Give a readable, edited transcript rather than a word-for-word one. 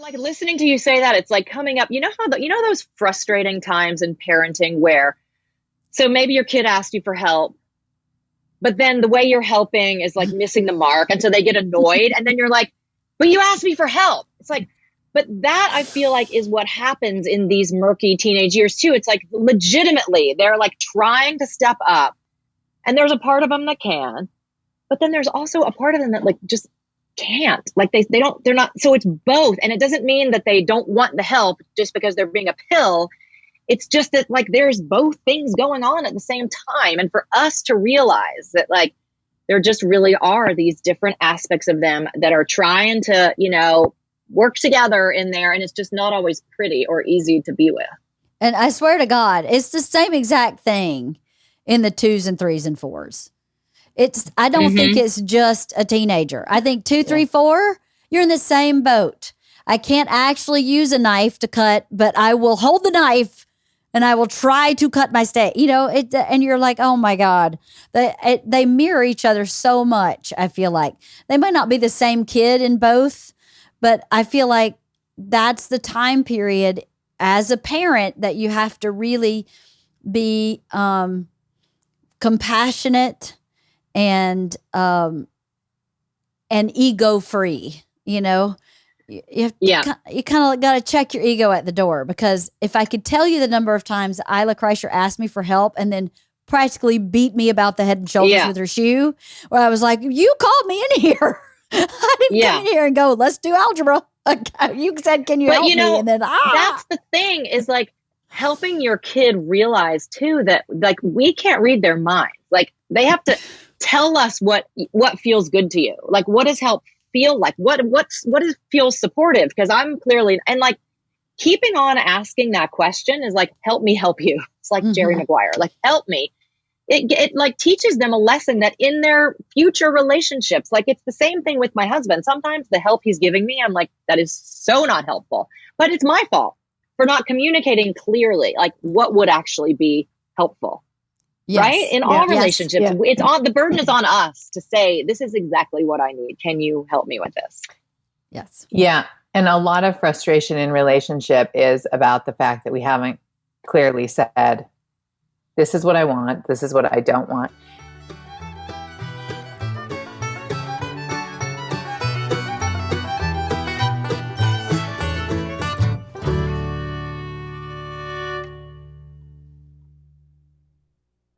Like listening to you say that, it's like coming up, you know those frustrating times in parenting where, so maybe your kid asked you for help, but then the way you're helping is like missing the mark. And so they get annoyed. And then you're like, but you asked me for help. It's like, but that I feel like is what happens in these murky teenage years too. It's like legitimately, they're like trying to step up and there's a part of them that can, but then there's also a part of them that like just can't. Like they're not. So it's both. And it doesn't mean that they don't want the help just because they're being a pill. It's just that like there's both things going on at the same time. And for us to realize that like there just really are these different aspects of them that are trying to, work together in there. And it's just not always pretty or easy to be with. And I swear to God, it's the same exact thing in the 2s and 3s and 4s. I don't think it's just a teenager. I think 2, 3, 4, you're in the same boat. I can't actually use a knife to cut, but I will hold the knife and I will try to cut my steak. And you're like, oh my God, they mirror each other so much. I feel like they might not be the same kid in both, but I feel like that's the time period as a parent that you have to really be compassionate and ego free. You kind of got to check your ego at the door, because if I could tell you the number of times Isla Kreischer asked me for help and then practically beat me about the head and shoulders with her shoe, where I was like, you called me in here. I didn't come in here and go, let's do algebra. You said, can you help me? And then, that's the thing is like helping your kid realize too, that like we can't read their minds. Like they have to tell us what feels good to you. Like what does help feel like? What feels supportive? Because I'm clearly, and like keeping on asking that question is like, help me help you. It's like Jerry Maguire, like help me. It like teaches them a lesson that in their future relationships, like it's the same thing with my husband. Sometimes the help he's giving me, I'm like, that is so not helpful, but it's my fault for not communicating clearly, like what would actually be helpful. Yes. Right? In all relationships, it's the burden is on us to say, this is exactly what I need. Can you help me with this? Yes. Yeah. And a lot of frustration in relationship is about the fact that we haven't clearly said, this is what I want. This is what I don't want.